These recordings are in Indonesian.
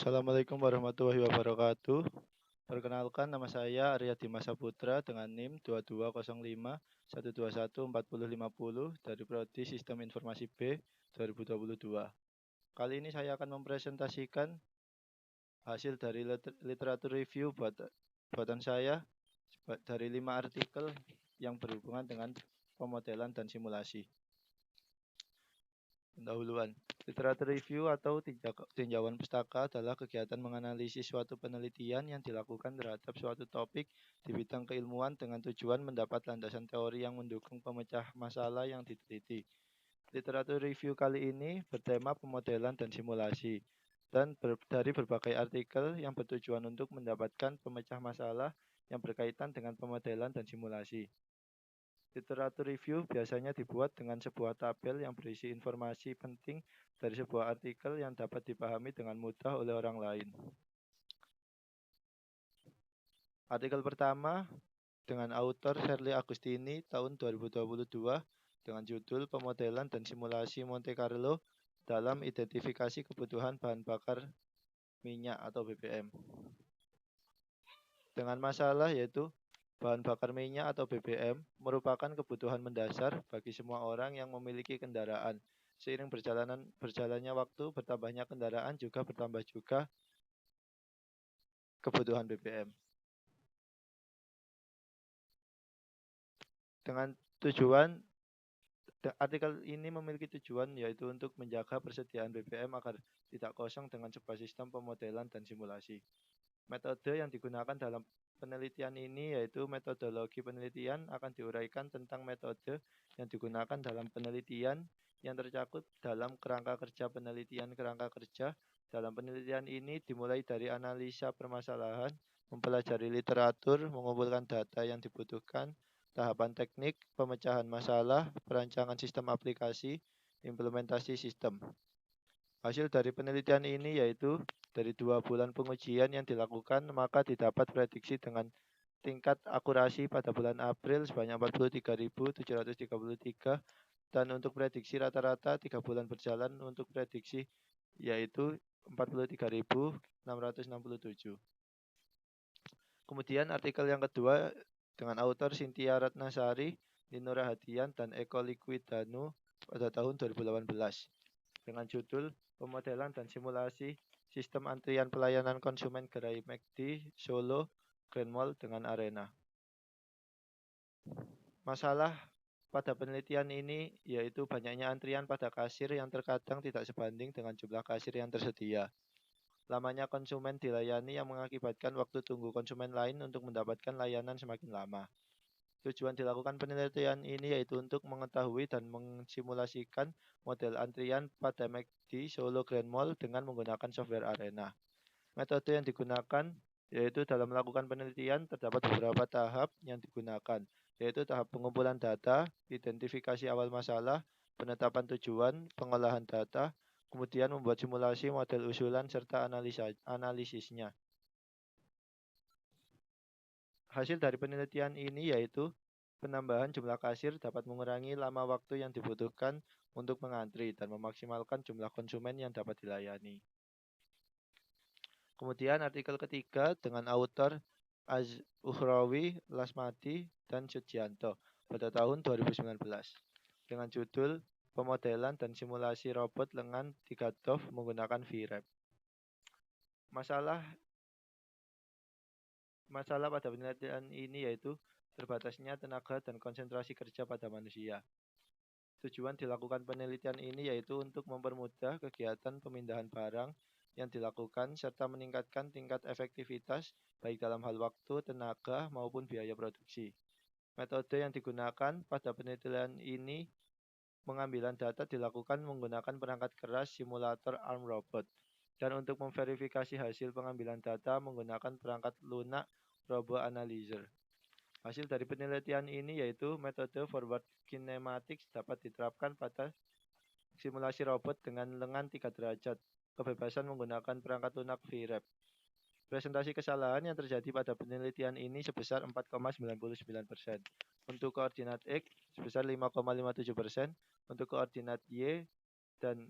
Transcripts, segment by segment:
Assalamualaikum warahmatullahi wabarakatuh. Perkenalkan, nama saya Arya Dimas Saputra dengan NIM 220512140050 dari Prodi Sistem Informasi B 2022. Kali ini saya akan mempresentasikan hasil dari literatur review buatan saya dari 5 artikel yang berhubungan dengan pemodelan dan simulasi. Pendahuluan. Literatur review atau tinjauan pustaka adalah kegiatan menganalisis suatu penelitian yang dilakukan terhadap suatu topik di bidang keilmuan dengan tujuan mendapat landasan teori yang mendukung pemecah masalah yang diteliti. Literatur review kali ini bertema pemodelan dan simulasi dan dari berbagai artikel yang bertujuan untuk mendapatkan pemecah masalah yang berkaitan dengan pemodelan dan simulasi. Literatur review biasanya dibuat dengan sebuah tabel yang berisi informasi penting dari sebuah artikel yang dapat dipahami dengan mudah oleh orang lain. Artikel pertama dengan autor Shirley Agustini tahun 2022 dengan judul Pemodelan dan Simulasi Monte Carlo dalam Identifikasi Kebutuhan Bahan Bakar Minyak atau BBM. Dengan masalah yaitu bahan bakar minyak atau BBM merupakan kebutuhan mendasar bagi semua orang yang memiliki kendaraan. Seiring berjalannya waktu, bertambahnya kendaraan juga bertambah juga kebutuhan BBM. Dengan tujuan, artikel ini memiliki tujuan yaitu untuk menjaga persediaan BBM agar tidak kosong dengan sebuah sistem pemodelan dan simulasi. Metode yang digunakan dalam penelitian ini yaitu metodologi penelitian akan diuraikan tentang metode yang digunakan dalam penelitian yang tercakup dalam kerangka kerja penelitian. Kerangka kerja dalam penelitian ini dimulai dari analisa permasalahan, mempelajari literatur, mengumpulkan data yang dibutuhkan, tahapan teknik, pemecahan masalah, perancangan sistem aplikasi, implementasi sistem. Hasil dari penelitian ini yaitu dari 2 bulan pengujian yang dilakukan, maka didapat prediksi dengan tingkat akurasi pada bulan April sebanyak 43.733 dan untuk prediksi rata-rata 3 bulan berjalan untuk prediksi yaitu 43.667. Kemudian artikel yang kedua dengan autor Cynthia Ratnasari, Nino Rahadian, dan Eko Liquidanu pada tahun 2018 dengan judul Pemodelan dan Simulasi Sistem Antrian Pelayanan Konsumen Gerai McD Solo Grand Mall dengan Arena. Masalah pada penelitian ini yaitu banyaknya antrian pada kasir yang terkadang tidak sebanding dengan jumlah kasir yang tersedia. Lamanya konsumen dilayani yang mengakibatkan waktu tunggu konsumen lain untuk mendapatkan layanan semakin lama. Tujuan dilakukan penelitian ini yaitu untuk mengetahui dan mensimulasikan model antrian pada McD Solo Grand Mall dengan menggunakan software Arena. Metode yang digunakan yaitu dalam melakukan penelitian terdapat beberapa tahap yang digunakan, yaitu tahap pengumpulan data, identifikasi awal masalah, penetapan tujuan, pengolahan data, kemudian membuat simulasi model usulan serta analisisnya. Hasil dari penelitian ini yaitu penambahan jumlah kasir dapat mengurangi lama waktu yang dibutuhkan untuk mengantri dan memaksimalkan jumlah konsumen yang dapat dilayani. Kemudian artikel ketiga dengan autor Az-Uhrawi, Lasmadi, dan Sujianto pada tahun 2019 dengan judul Pemodelan dan Simulasi Robot Lengan Digadov menggunakan VRAP. Masalah pada penelitian ini yaitu terbatasnya tenaga dan konsentrasi kerja pada manusia. Tujuan dilakukan penelitian ini yaitu untuk mempermudah kegiatan pemindahan barang yang dilakukan serta meningkatkan tingkat efektivitas baik dalam hal waktu, tenaga, maupun biaya produksi. Metode yang digunakan pada penelitian ini pengambilan data dilakukan menggunakan perangkat keras simulator ARM robot. Dan untuk memverifikasi hasil pengambilan data menggunakan perangkat lunak Robo Analyzer. Hasil dari penelitian ini yaitu metode forward kinematics dapat diterapkan pada simulasi robot dengan lengan 3 derajat, kebebasan menggunakan perangkat lunak VRAP. Presentasi kesalahan yang terjadi pada penelitian ini sebesar 4,99%. Untuk koordinat X sebesar 5,57%, untuk koordinat Y dan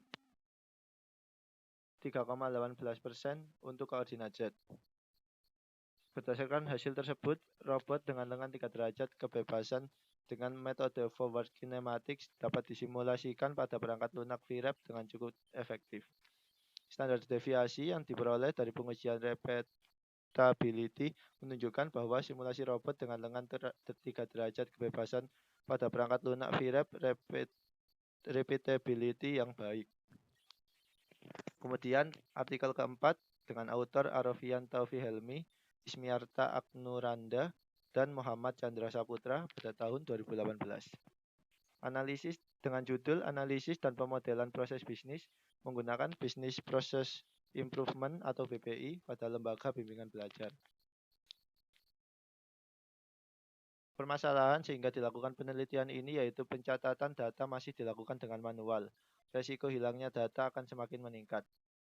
3,18% untuk koordinat Z. Berdasarkan hasil tersebut, robot dengan lengan 3 derajat kebebasan dengan metode forward kinematics dapat disimulasikan pada perangkat lunak VRAP dengan cukup efektif. Standar deviasi yang diperoleh dari pengujian repeatability menunjukkan bahwa simulasi robot dengan lengan 3 derajat kebebasan pada perangkat lunak VRAP repeatability yang baik. Kemudian artikel keempat dengan autor Aravian Taufi Helmi, Ismiarta Aknuranda, dan Muhammad Chandra Saputra pada tahun 2018. Analisis dengan judul Analisis dan Pemodelan Proses Bisnis menggunakan Business Process Improvement atau BPI pada lembaga bimbingan belajar. Permasalahan sehingga dilakukan penelitian ini yaitu pencatatan data masih dilakukan dengan manual. Resiko hilangnya data akan semakin meningkat.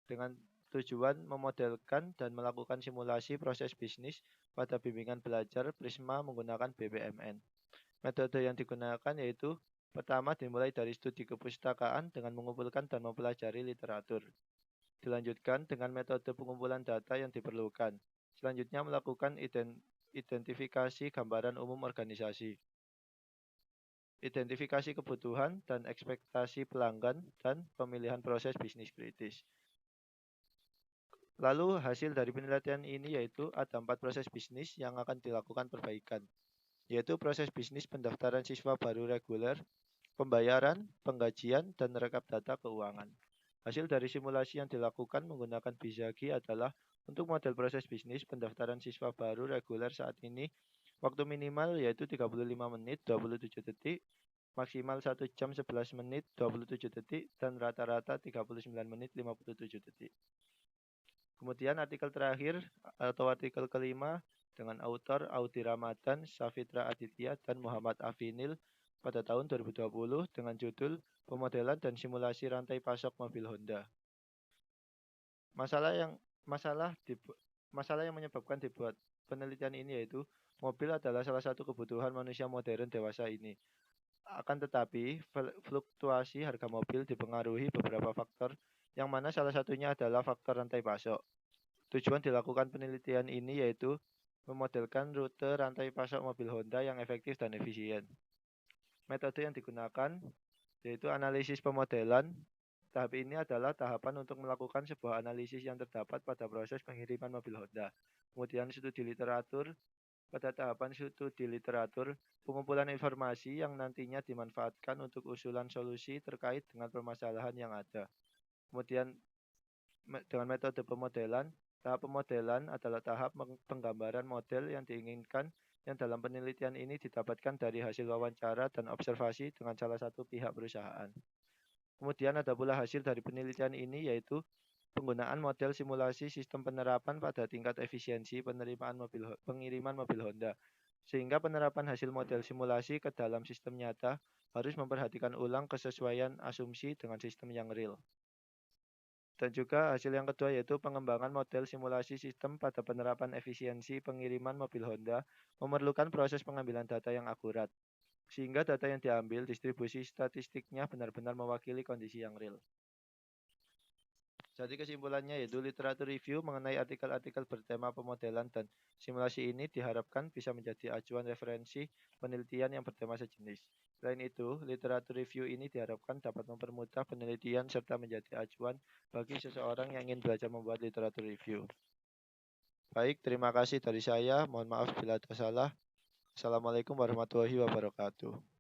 Dengan tujuan memodelkan dan melakukan simulasi proses bisnis pada bimbingan belajar Prisma menggunakan BBMN. Metode yang digunakan yaitu pertama dimulai dari studi kepustakaan dengan mengumpulkan dan mempelajari literatur. Dilanjutkan dengan metode pengumpulan data yang diperlukan. Selanjutnya melakukan identifikasi gambaran umum organisasi. Identifikasi kebutuhan dan ekspektasi pelanggan dan pemilihan proses bisnis kritis. Lalu hasil dari penelitian ini yaitu ada 4 proses bisnis yang akan dilakukan perbaikan, yaitu proses bisnis pendaftaran siswa baru reguler, pembayaran, penggajian, dan rekap data keuangan. Hasil dari simulasi yang dilakukan menggunakan Bizagi adalah untuk model proses bisnis pendaftaran siswa baru reguler saat ini, waktu minimal yaitu 35 menit 27 detik, maksimal 1 jam 11 menit 27 detik, dan rata-rata 39 menit 57 detik. Kemudian artikel terakhir atau artikel kelima dengan autor Audi Ramadan, Safitra Aditya, dan Muhammad Afinil pada tahun 2020 dengan judul Pemodelan dan Simulasi Rantai Pasok Mobil Honda. Masalah yang menyebabkan dibuat penelitian ini yaitu mobil adalah salah satu kebutuhan manusia modern dewasa ini. Akan tetapi, fluktuasi harga mobil dipengaruhi beberapa faktor, yang mana salah satunya adalah faktor rantai pasok. Tujuan dilakukan penelitian ini yaitu memodelkan rute rantai pasok mobil Honda yang efektif dan efisien. Metode yang digunakan yaitu analisis pemodelan. Tahap ini adalah tahapan untuk melakukan sebuah analisis yang terdapat pada proses pengiriman mobil Honda. Kemudian studi literatur. Pada tahapan studi literatur, pengumpulan informasi yang nantinya dimanfaatkan untuk usulan solusi terkait dengan permasalahan yang ada. Kemudian dengan metode pemodelan, tahap pemodelan adalah tahap penggambaran model yang diinginkan yang dalam penelitian ini didapatkan dari hasil wawancara dan observasi dengan salah satu pihak perusahaan. Kemudian ada pula hasil dari penelitian ini yaitu penggunaan model simulasi sistem penerapan pada tingkat efisiensi pengiriman mobil Honda, sehingga penerapan hasil model simulasi ke dalam sistem nyata harus memperhatikan ulang kesesuaian asumsi dengan sistem yang real. Dan juga hasil yang kedua yaitu pengembangan model simulasi sistem pada penerapan efisiensi pengiriman mobil Honda memerlukan proses pengambilan data yang akurat, sehingga data yang diambil distribusi statistiknya benar-benar mewakili kondisi yang real. Jadi kesimpulannya yaitu literatur review mengenai artikel-artikel bertema pemodelan dan simulasi ini diharapkan bisa menjadi acuan referensi penelitian yang bertema sejenis. Selain itu, literatur review ini diharapkan dapat mempermudah penelitian serta menjadi acuan bagi seseorang yang ingin belajar membuat literatur review. Baik, terima kasih dari saya. Mohon maaf bila ada salah. Assalamualaikum warahmatullahi wabarakatuh.